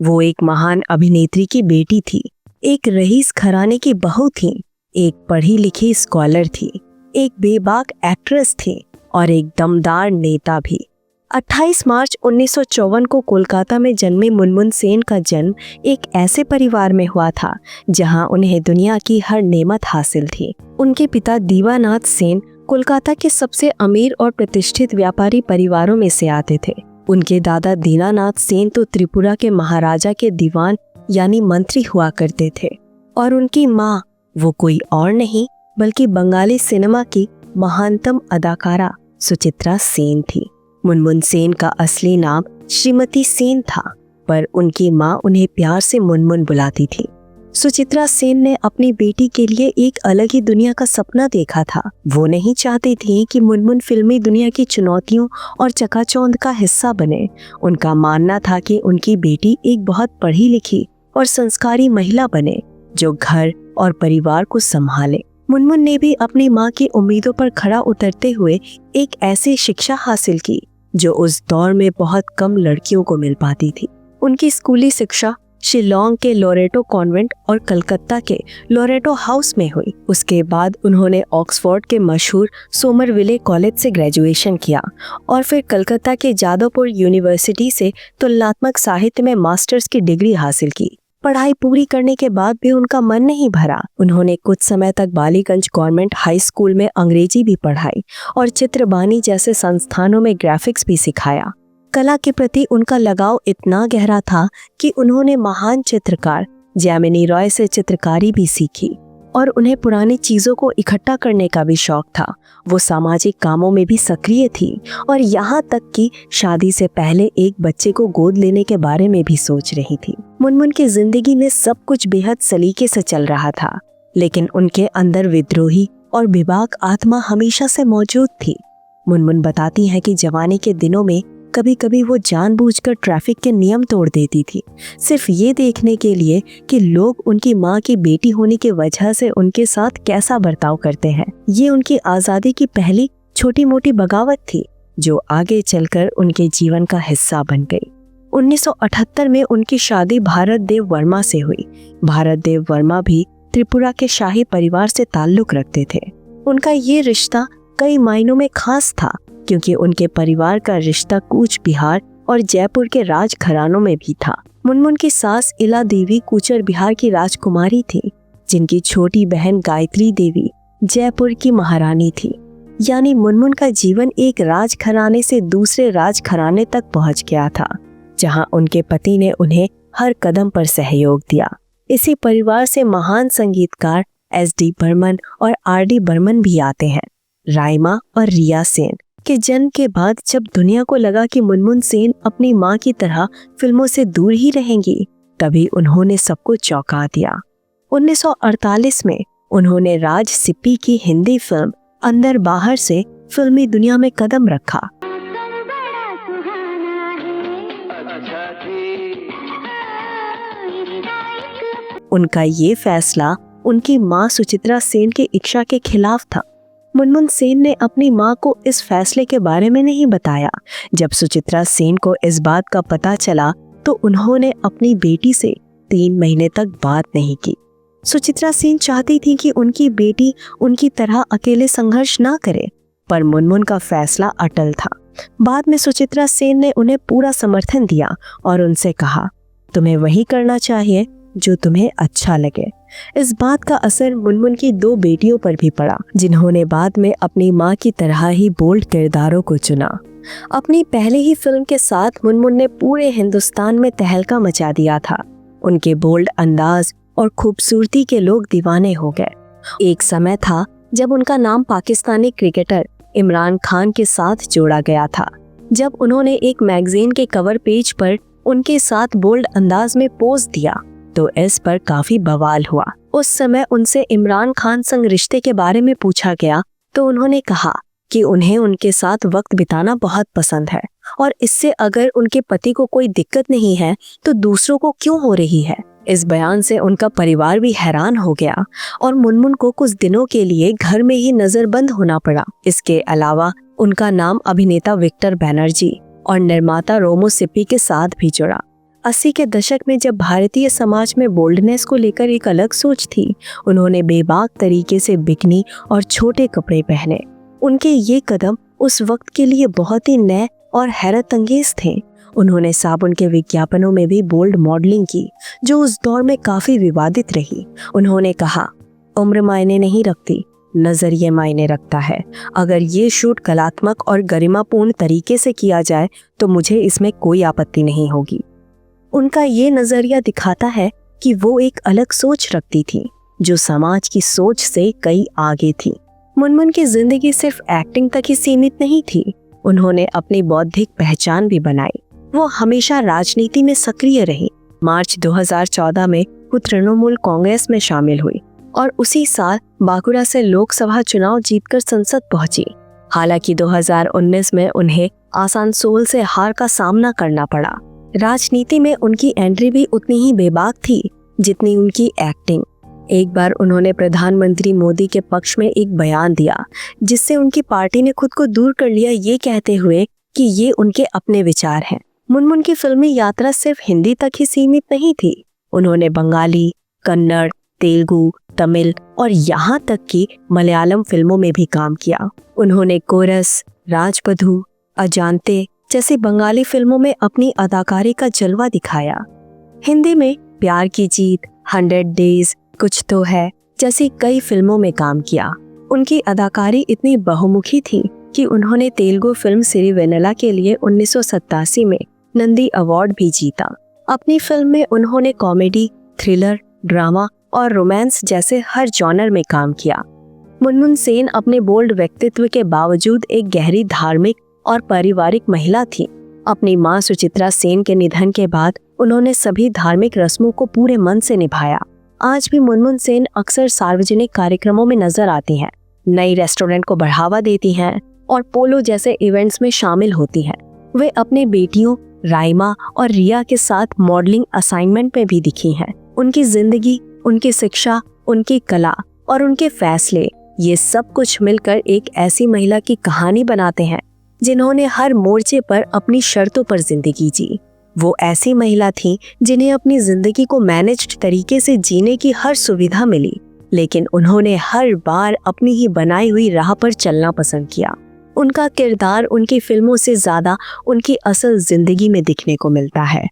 वो एक महान अभिनेत्री की बेटी थी, एक रईस घराने की बहू थी, एक पढ़ी लिखी स्कॉलर थी, एक बेबाक एक्ट्रेस थी और एक दमदार नेता भी। 28 मार्च 1954 को कोलकाता में जन्मे मुनमुन सेन का जन्म एक ऐसे परिवार में हुआ था जहां उन्हें दुनिया की हर नेमत हासिल थी। उनके पिता दीवानाथ सेन कोलकाता के सबसे अमीर और प्रतिष्ठित व्यापारी परिवारों में से आते थे। उनके दादा दीनानाथ सेन तो त्रिपुरा के महाराजा के दीवान यानी मंत्री हुआ करते थे और उनकी माँ वो कोई और नहीं बल्कि बंगाली सिनेमा की महानतम अदाकारा सुचित्रा सेन थी। मुनमुन सेन का असली नाम श्रीमती सेन था, पर उनकी माँ उन्हें प्यार से मुनमुन बुलाती थी। सुचित्रा सेन ने अपनी बेटी के लिए एक अलग ही दुनिया का सपना देखा था। वो नहीं चाहती थी कि मुनमुन फिल्मी दुनिया की चुनौतियों और चकाचौंध का हिस्सा बने। उनका मानना था कि उनकी बेटी एक बहुत पढ़ी लिखी और संस्कारी महिला बने जो घर और परिवार को संभाले। मुनमुन ने भी अपनी माँ की उम्मीदों पर खरा उतरते हुए एक ऐसी शिक्षा हासिल की जो उस दौर में बहुत कम लड़कियों को मिल पाती थी। उनकी स्कूली शिक्षा शिलोंग के लोरेटो कॉन्वेंट और कलकत्ता के लोरेटो हाउस में हुई। उसके बाद उन्होंने ऑक्सफोर्ड के मशहूर सोमरविले कॉलेज से ग्रेजुएशन किया और फिर कलकत्ता के जादवपुर यूनिवर्सिटी से तुलनात्मक साहित्य में मास्टर्स की डिग्री हासिल की। पढ़ाई पूरी करने के बाद भी उनका मन नहीं भरा। उन्होंने कुछ समय तक बालीगंज गवर्नमेंट हाई स्कूल में अंग्रेजी भी पढ़ाई और चित्रबानी जैसे संस्थानों में ग्राफिक्स भी सिखाया। कला के प्रति उनका लगाव इतना गहरा था कि उन्होंने महान चित्रकार जैमिनी रॉय से चित्रकारी भी सीखी और उन्हें पुरानी चीजों को इकट्ठा करने का भी शौक था। वो सामाजिक कामों में भी सक्रिय थी और यहाँ तक कि शादी से पहले एक बच्चे को गोद लेने के बारे में भी सोच रही थी। मुनमुन की जिंदगी में सब कुछ बेहद सलीके से चल रहा था, लेकिन उनके अंदर विद्रोही और बेबाक आत्मा हमेशा से मौजूद थी। मुनमुन बताती है कि जवानी के दिनों में कभी कभी वो जानबूझकर ट्रैफिक के नियम तोड़ देती थी, सिर्फ ये देखने के लिए कि लोग उनकी माँ की बेटी होने की वजह से उनके साथ कैसा बर्ताव करते हैं। ये उनकी आज़ादी की पहली छोटी मोटी बगावत थी जो आगे चलकर उनके जीवन का हिस्सा बन गई। 1978 में उनकी शादी भारत देव वर्मा से हुई। भारत देव वर्मा भी त्रिपुरा के शाही परिवार से ताल्लुक रखते थे। उनका ये रिश्ता कई मायनों में खास था क्योंकि उनके परिवार का रिश्ता कूच बिहार और जयपुर के राज घरानों में भी था। मुनमुन की सास इला देवी कूचर बिहार की राजकुमारी थी, जिनकी छोटी बहन गायत्री देवी जयपुर की महारानी थी। यानी मुनमुन का जीवन एक राजघराने से दूसरे राजघराने तक पहुंच गया था, जहां उनके पति ने उन्हें हर कदम पर सहयोग दिया। इसी परिवार से महान संगीतकार SD बर्मन और RD बर्मन भी आते हैं। राइमा और रिया सेन के जन्म के बाद जब दुनिया को लगा कि मुनमुन सेन अपनी माँ की तरह फिल्मों से दूर ही रहेंगी, तभी उन्होंने सबको चौंका दिया। 1948 में उन्होंने राज सिप्पी की हिंदी फिल्म अंदर बाहर से फिल्मी दुनिया में कदम रखा। उनका ये फैसला उनकी माँ सुचित्रा सेन की इच्छा के खिलाफ था। मुनमुन सेन ने अपनी माँ को इस फैसले के बारे में नहीं बताया। जब सुचित्रा सेन को इस बात का पता चला तो उन्होंने अपनी बेटी से 3 महीने तक बात नहीं की। सुचित्रा सेन चाहती थी कि उनकी बेटी उनकी तरह अकेले संघर्ष ना करे, पर मुनमुन का फैसला अटल था। बाद में सुचित्रा सेन ने उन्हें पूरा समर्थन दिया और उनसे कहा, तुम्हें वही करना चाहिए जो तुम्हें अच्छा लगे। इस बात का असर मुनमुन की 2 बेटियों पर भी पड़ा, जिन्होंने बाद में अपनी माँ की तरह ही बोल्ड किरदारों को चुना। अपनी पहले ही फिल्म के साथ मुनमुन ने पूरे हिंदुस्तान में तहलका मचा दिया था। उनके बोल्ड अंदाज और खूबसूरती के लोग दीवाने हो गए। एक समय था जब उनका नाम पाकिस्तानी क्रिकेटर इमरान खान के साथ जोड़ा गया था। जब उन्होंने एक मैगजीन के कवर पेज पर उनके साथ बोल्ड अंदाज में पोज दिया तो इस पर काफी बवाल हुआ। उस समय उनसे इमरान खान संग रिश्ते के बारे में पूछा गया तो उन्होंने कहा कि उन्हें उनके साथ वक्त बिताना बहुत पसंद है और इससे अगर उनके पति को कोई दिक्कत नहीं है तो दूसरों को क्यों हो रही है। इस बयान से उनका परिवार भी हैरान हो गया और मुनमुन को कुछ दिनों के लिए घर में ही नजरबंद होना पड़ा। इसके अलावा उनका नाम अभिनेता विक्टर बैनर्जी और निर्माता रोमो सिप्पी के साथ भी जुड़ा। 80 के दशक में जब भारतीय समाज में बोल्डनेस को लेकर एक अलग सोच थी, उन्होंने बेबाक तरीके से बिकनी और छोटे कपड़े पहने। उनके ये कदम उस वक्त के लिए बहुत ही नए और हैरत अंगेज थे। उन्होंने साबुन के विज्ञापनों में भी बोल्ड मॉडलिंग की, जो उस दौर में काफी विवादित रही। उन्होंने कहा, उम्र मायने नहीं रखती, नजरिए मायने रखता है। अगर ये शूट कलात्मक और गरिमापूर्ण तरीके से किया जाए तो मुझे इसमें कोई आपत्ति नहीं होगी। उनका ये नजरिया दिखाता है कि वो एक अलग सोच रखती थी, जो समाज की सोच से कई आगे थी। मुनमुन की जिंदगी सिर्फ एक्टिंग तक ही सीमित नहीं थी, उन्होंने अपनी बौद्धिक पहचान भी बनाई। वो हमेशा राजनीति में सक्रिय रही। मार्च 2014 में वो तृणमूल कांग्रेस में शामिल हुई और उसी साल बांकुड़ा से लोकसभा चुनाव जीतकर संसद पहुंची। हालांकि 2019 में उन्हें आसनसोल से हार का सामना करना पड़ा। राजनीति में उनकी एंट्री भी उतनी ही बेबाक थी जितनी उनकी एक्टिंग। एक बार उन्होंने प्रधानमंत्री मोदी के पक्ष में एक बयान दिया, जिससे उनकी पार्टी ने खुद को दूर कर लिया, ये कहते हुए कि ये उनके अपने विचार हैं। मुनमुन की फिल्मी यात्रा सिर्फ हिंदी तक ही सीमित नहीं थी। उन्होंने बंगाली, कन्नड़, तेलुगु, तमिल और यहाँ तक कि मलयालम फिल्मों में भी काम किया। उन्होंने कोरस, राजबधू, अजांते जैसी बंगाली फिल्मों में अपनी अदाकारी का जलवा दिखाया। हिंदी में प्यार की जीत, 100 डेज, कुछ तो है जैसी कई फिल्मों में काम किया। उनकी अदाकारी इतनी बहुमुखी थी कि उन्होंने तेलुगु फिल्म सिरिवेनेला के लिए 1987 में नंदी अवार्ड भी जीता। अपनी फिल्म में उन्होंने कॉमेडी, थ्रिलर, ड्रामा और रोमांस जैसे हर जॉनर में काम किया। मुनमुन सेन अपने बोल्ड व्यक्तित्व के बावजूद एक गहरी धार्मिक और पारिवारिक महिला थी। अपनी मां सुचित्रा सेन के निधन के बाद उन्होंने सभी धार्मिक रस्मों को पूरे मन से निभाया। आज भी मुनमुन सेन अक्सर सार्वजनिक कार्यक्रमों में नजर आती हैं, नई रेस्टोरेंट को बढ़ावा देती हैं और पोलो जैसे इवेंट्स में शामिल होती हैं। वे अपने बेटियों राइमा और रिया के साथ मॉडलिंग असाइनमेंट में भी दिखी हैं। उनकी जिंदगी, उनकी शिक्षा, उनकी कला और उनके फैसले, ये सब कुछ मिलकर एक ऐसी महिला की कहानी बनाते हैं जिन्होंने हर मोर्चे पर अपनी शर्तों पर जिंदगी जी। वो ऐसी महिला थी जिन्हें अपनी जिंदगी को मैनेज्ड तरीके से जीने की हर सुविधा मिली, लेकिन उन्होंने हर बार अपनी ही बनाई हुई राह पर चलना पसंद किया। उनका किरदार उनकी फिल्मों से ज्यादा उनकी असल जिंदगी में दिखने को मिलता है।